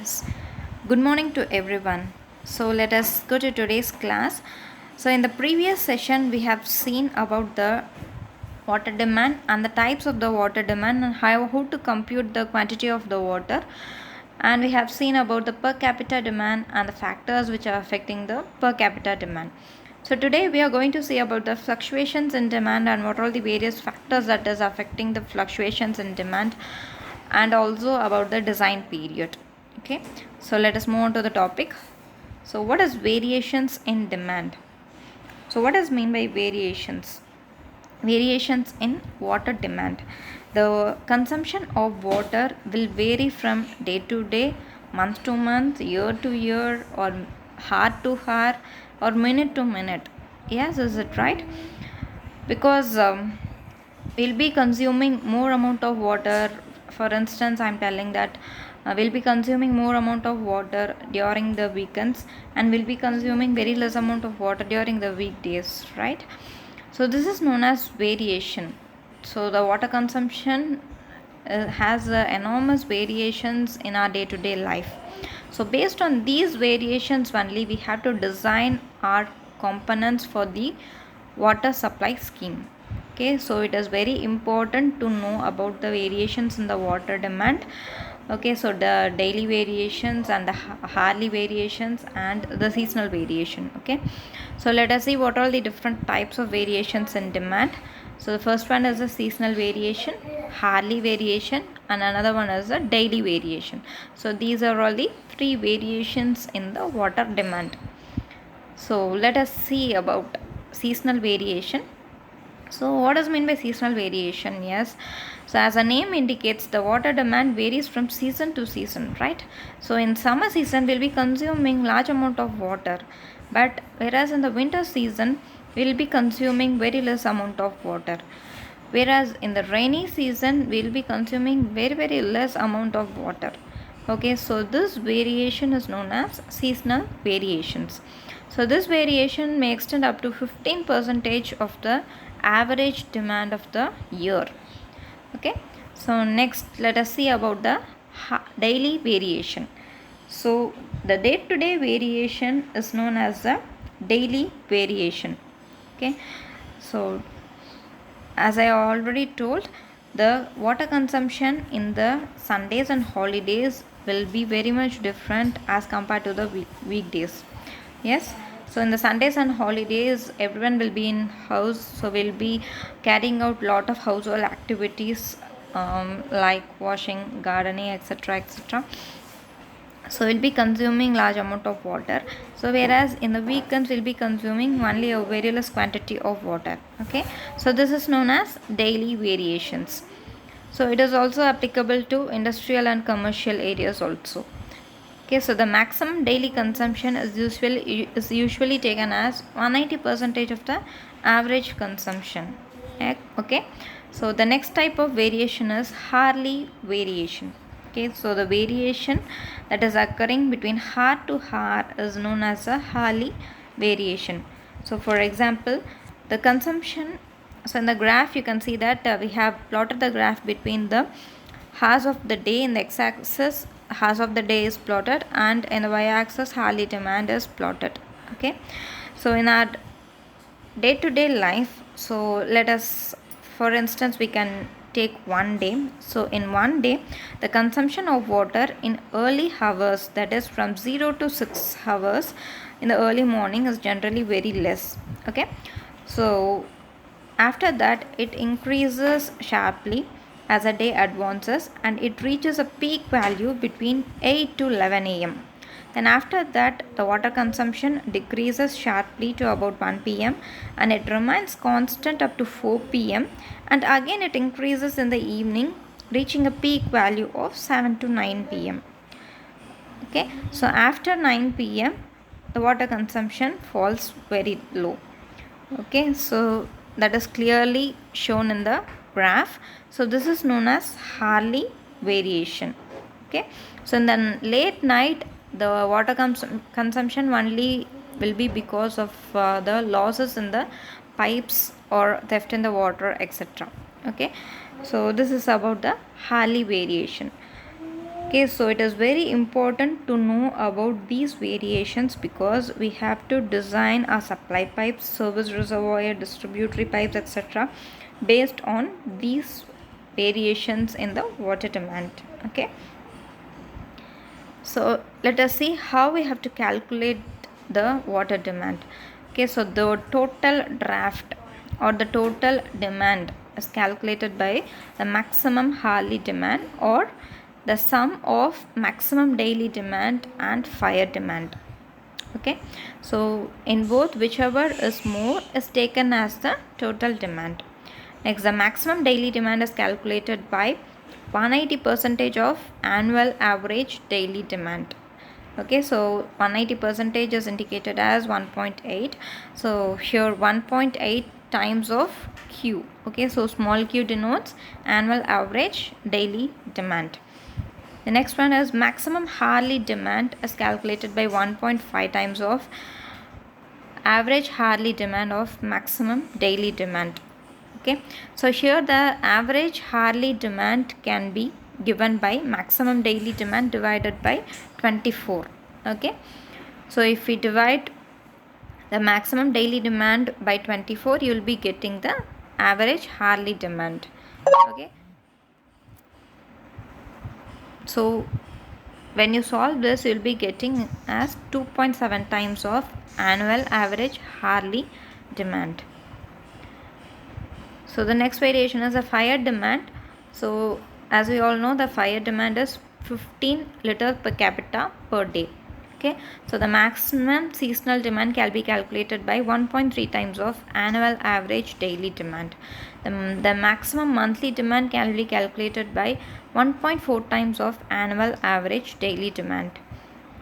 Yes. Good morning to everyone. So let us go to today's class. So in the previous session we have seen about the water demand and the types of the water demand and how to compute the quantity of the water, and we have seen about the per capita demand and the factors which are affecting the per capita demand. So today we are going to see about the fluctuations in demand and what are the various factors that is affecting the fluctuations in demand, and also about the design period. Okay, so let us move on to the topic. So what is variations in demand? So what does mean by variations? Variations in water demand. The consumption of water will vary from day to day, month to month, year to year, or hour to hour, or minute to minute. Yes, is it right? Because we'll be consuming more amount of water. For instance, I'm telling that we'll be consuming more amount of water during the weekends, and we'll be consuming very less amount of water during the weekdays, right? So this is known as variation. So the water consumption has enormous variations in our day-to-day life. So based on these variations only, we have to design our components for the water supply scheme. Okay, so it is very important to know about the variations in the water demand. Okay, so the daily variations and the hourly variations and the seasonal variation. Okay, so let us see what are the different types of variations in demand. So the first one is the seasonal variation, hourly variation, and another one is the daily variation. So these are all the three variations in the water demand. So let us see about seasonal variation. So what does mean by seasonal variation? Yes, so as a name indicates, the water demand varies from season to season, right? So in summer season we'll be consuming large amount of water, but whereas in the winter season we'll be consuming very less amount of water, whereas in the rainy season we'll be consuming very less amount of water. Okay, so this variation is known as seasonal variations. So this variation may extend up to 15% of the average demand of the year. Okay, so next let us see about the daily variation. So the day-to-day variation is known as the daily variation. Okay, so as I already told, the water consumption in the Sundays and holidays will be very much different as compared to the weekdays. Yes, so in the Sundays and holidays everyone will be in house, so we'll be carrying out lot of household activities, like washing, gardening, etc, etc. So we'll be consuming large amount of water. So whereas in the weekends we'll be consuming only a very less quantity of water. Okay, so this is known as daily variations. So it is also applicable to industrial and commercial areas also. Okay, so the maximum daily consumption is usually taken as 190% of the average consumption. Okay, so the next type of variation is hourly variation. Okay, so the variation that is occurring between hour to hour is known as a hourly variation. So for example, the consumption, so in the graph you can see that we have plotted the graph between the hours of the day. In the x-axis hours of the day is plotted, and in the y-axis hourly demand is plotted. Okay, so in our day-to-day life, so let us, for instance, we can take one day. So in one day the consumption of water in early hours, that is from 0 to 6 hours in the early morning, is generally very less. Okay, so after that it increases sharply as the day advances, and it reaches a peak value between 8 to 11 am. Then after that the water consumption decreases sharply to about 1 pm, and it remains constant up to 4 pm, and again it increases in the evening, reaching a peak value of 7 to 9 pm. Okay, so after 9 pm the water consumption falls very low. Okay, so that is clearly shown in the graph. So this is known as hourly variation. Okay, so in the late night the water consumption only will be because of the losses in the pipes or theft in the water, etc. Okay, so this is about the hourly variation. Okay, so it is very important to know about these variations because we have to design our supply pipes, service reservoir, distributory pipes, etc. based on these variations in the water demand. Okay, so let us see how we have to calculate the water demand. Okay, so the total draft or the total demand is calculated by the maximum hourly demand or the sum of maximum daily demand and fire demand. Okay, so in both, whichever is more is taken as the total demand. Next, the maximum daily demand is calculated by 180 percentage of annual average daily demand. Okay, so 180 percentage is indicated as 1.8. So here 1.8 times of q. Okay, so small q denotes annual average daily demand. The next one is maximum hourly demand is calculated by 1.5 times of average hourly demand of maximum daily demand. Okay, so here the average hourly demand can be given by maximum daily demand divided by 24. Okay, so if we divide the maximum daily demand by 24, you will be getting the average hourly demand. Okay, so when you solve this, you will be getting as 2.7 times of annual average hourly demand. So the next variation is a fire demand. So as we all know, the fire demand is 15 liters per capita per day. Okay, so the maximum seasonal demand can be calculated by 1.3 times of annual average daily demand. The maximum monthly demand can be calculated by 1.4 times of annual average daily demand.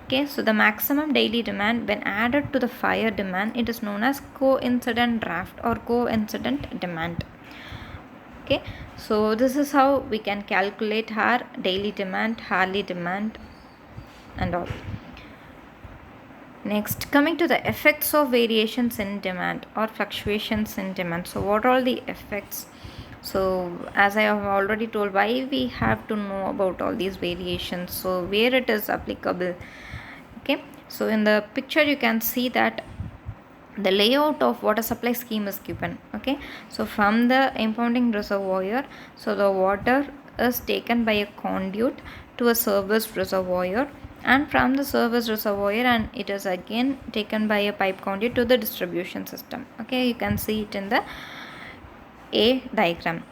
Okay, so the maximum daily demand when added to the fire demand, it is known as coincident draft or coincident demand. Okay, so this is how we can calculate our daily demand, hourly demand and all. Next, coming to the effects of variations in demand or fluctuations in demand. So what are all the effects? So as I have already told, why we have to know about all these variations, so where it is applicable. Okay, so in the picture you can see that the layout of water supply scheme is given. Okay, so from the impounding reservoir, so the water is taken by a conduit to a service reservoir, and from the service reservoir and it is again taken by a pipe conduit to the distribution system. Okay, you can see it in the A diagram.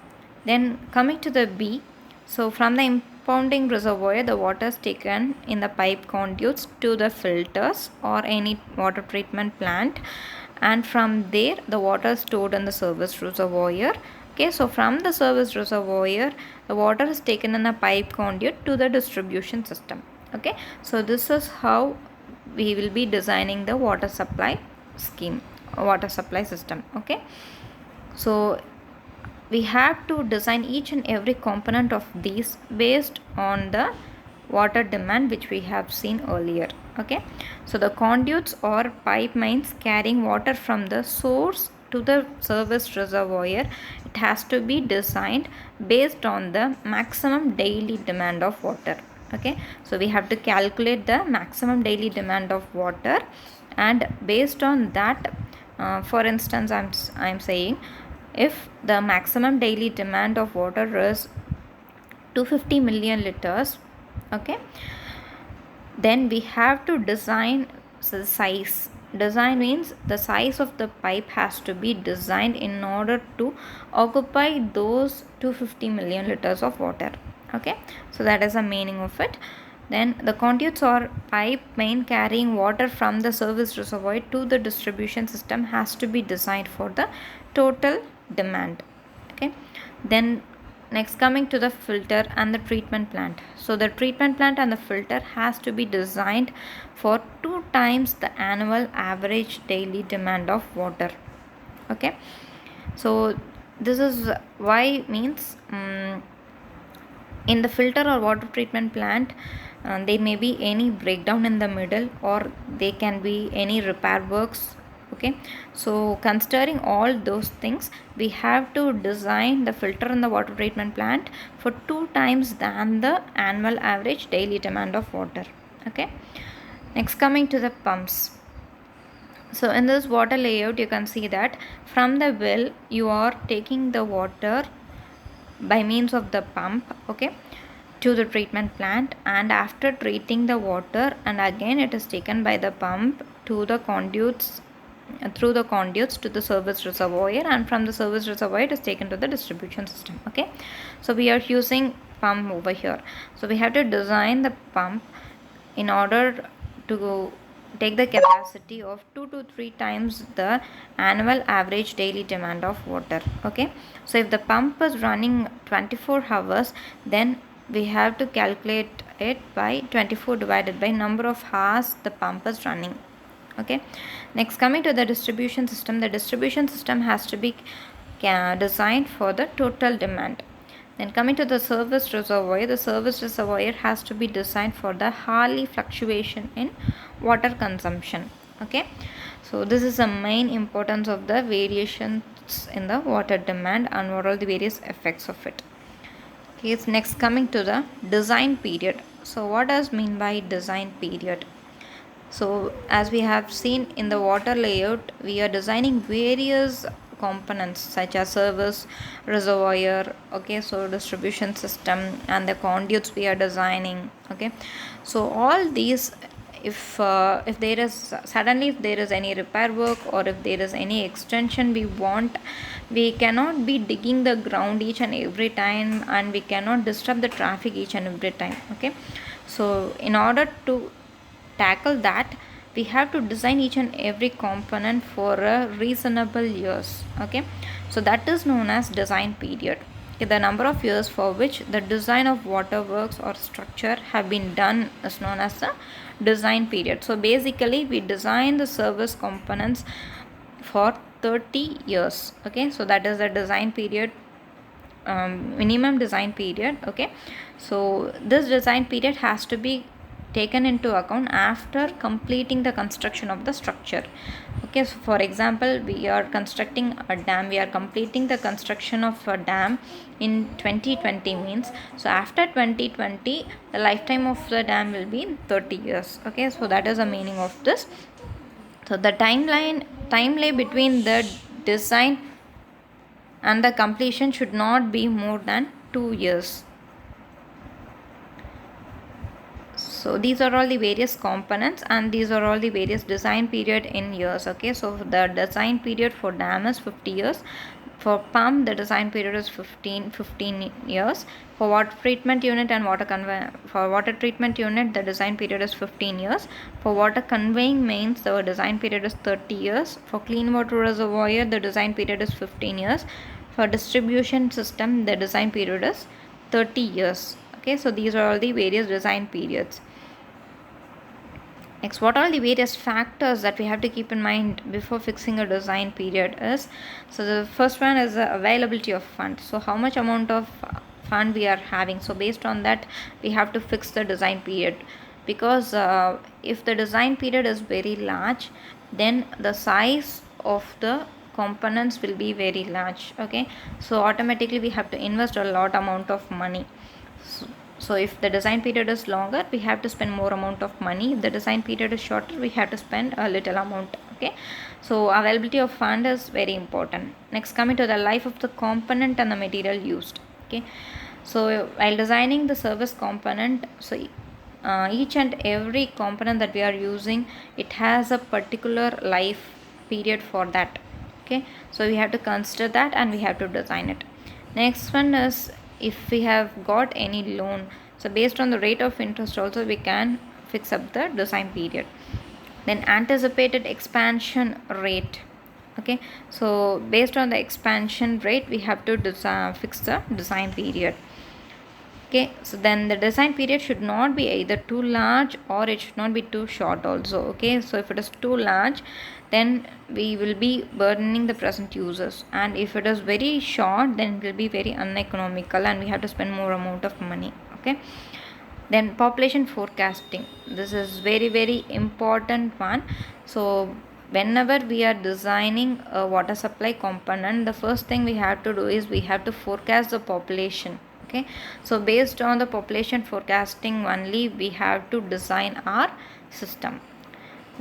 Then coming to the B, so from the impounding reservoir, the water is taken in the pipe conduits to the filters or any water treatment plant, and from there the water is stored in the service reservoir. Okay, so from the service reservoir, the water is taken in a pipe conduit to the distribution system. Okay, so this is how we will be designing the water supply scheme, water supply system. Okay, so we have to design each and every component of these based on the water demand which we have seen earlier. Okay, so the conduits or pipe mains carrying water from the source to the service reservoir, it has to be designed based on the maximum daily demand of water. Okay, so we have to calculate the maximum daily demand of water, and based on that, for instance, I'm saying if the maximum daily demand of water is 250 million liters, okay, then we have to design the size. Design means the size of the pipe has to be designed in order to occupy those 250 million liters of water. Okay, so that is the meaning of it. Then the conduits or pipe main carrying water from the service reservoir to the distribution system has to be designed for the total demand. Okay, then next coming to the filter and the treatment plant. So the treatment plant and the filter has to be designed for 2 times the annual average daily demand of water. Okay, so this is why means in the filter or water treatment plant, there may be any breakdown in the middle, or there can be any repair works. Okay, so considering all those things, we have to design the filter in the water treatment plant for 2 times than the annual average daily demand of water. Okay, next coming to the pumps. So in this water layout, you can see that from the well you are taking the water by means of the pump, okay, to the treatment plant, and after treating the water, and again it is taken by the pump to the conduits, through the conduits to the service reservoir, and from the service reservoir it is taken to the distribution system. Okay, so we are using pump over here. So we have to design the pump in order to take the capacity of 2 to 3 times the annual average daily demand of water. Okay, so if the pump is running 24 hours, then we have to calculate it by 24 divided by number of hours the pump is running. Okay, next coming to the distribution system. The distribution system has to be designed for the total demand. Then coming to the service reservoir, the service reservoir has to be designed for the hourly fluctuation in water consumption. Okay, so this is the main importance of the variations in the water demand and what are the various effects of it. Okay, so next coming to the design period. So what does mean by design period? So as we have seen in the water layout, we are designing various components such as service reservoir, okay, so distribution system and the conduits we are designing. Okay, so all these, if there is suddenly, if there is any repair work or if there is any extension we want, we cannot be digging the ground each and every time, and we cannot disturb the traffic each and every time. Okay, so in order to tackle that, we have to design each and every component for a reasonable years. Okay, so that is known as design period. Okay, the number of years for which the design of waterworks or structure have been done is known as the design period. So basically we design the service components for 30 years. Okay, so that is the design period, minimum design period. Okay, so this design period has to be taken into account after completing the construction of the structure. Okay, so for example, we are constructing a dam, we are completing the construction of a dam in 2020 means, so after 2020 the lifetime of the dam will be 30 years. Okay, so that is the meaning of this. So the timeline between the design and the completion should not be more than 2 years. So these are all the various components and these are all the various design period in years. Okay, so the design period for dam is 50 years. For pump, the design period is 15 years. For water treatment unit and for water treatment unit, the design period is 15 years. For water conveying mains, the design period is 30 years. For clean water reservoir, the design period is 15 years. For distribution system, the design period is 30 years. Okay, so these are all the various design periods. Next, what are the various factors that we have to keep in mind before fixing a design period is, so the first one is the availability of fund. So how much amount of fund we are having. So based on that, we have to fix the design period, because if the design period is very large, then the size of the components will be very large. Okay, so automatically we have to invest a lot amount of money. So if the design period is longer, we have to spend more amount of money. If the design period is shorter, we have to spend a little amount. Okay, so availability of fund is very important. Next, coming to the life of the component and the material used. Okay, so while designing the service component, so each and every component that we are using, it has a particular life period for that. Okay, so we have to consider that and we have to design it. Next one is, if we have got any loan, so based on the rate of interest also we can fix up the design period. Then anticipated expansion rate. Okay, so based on the expansion rate we have to fix the design period. Okay, so then the design period should not be either too large or it should not be too short also. Okay, so if it is too large, then we will be burdening the present users, and if it is very short, then it will be very uneconomical and we have to spend more amount of money. Okay, then population forecasting, this is very important one. So whenever we are designing a water supply component, the first thing we have to do is we have to forecast the population. Okay, so based on the population forecasting only, we have to design our system.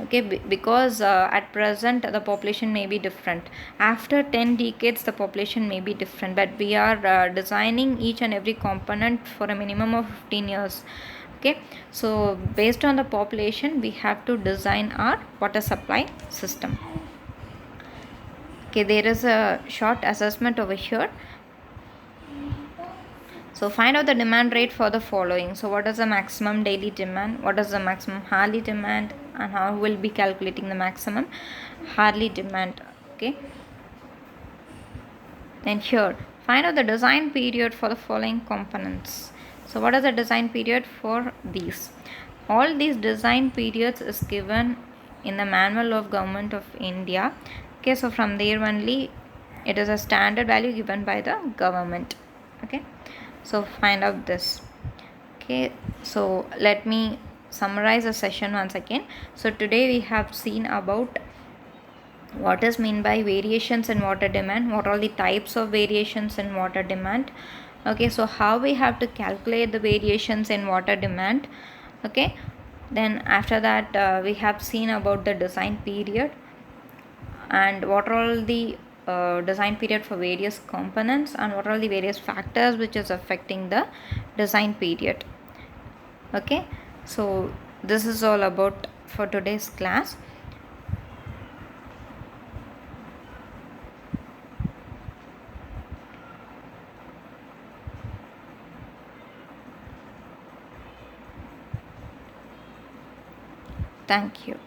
Okay, because at present the population may be different. After 10 decades the population may be different, but we are designing each and every component for a minimum of 15 years. Okay, so based on the population we have to design our water supply system. Okay, there is a short assessment over here. So find out the demand rate for the following. So what is the maximum daily demand, what is the maximum hourly demand, and how we'll be calculating the maximum hourly demand. Okay, then here find out the design period for the following components. So what is the design period for these? All these design periods is given in the manual of Government of India. Okay, so from there only it is a standard value given by the government. Okay, so find out this. Okay, so let me summarize the session once again. So today we have seen about what is mean by variations in water demand, what are the types of variations in water demand. Okay, so how we have to calculate the variations in water demand. Okay, then after that we have seen about the design period and what are all the design period for various components and what are the various factors which is affecting the design period. Okay, so this is all about for today's class. Thank you.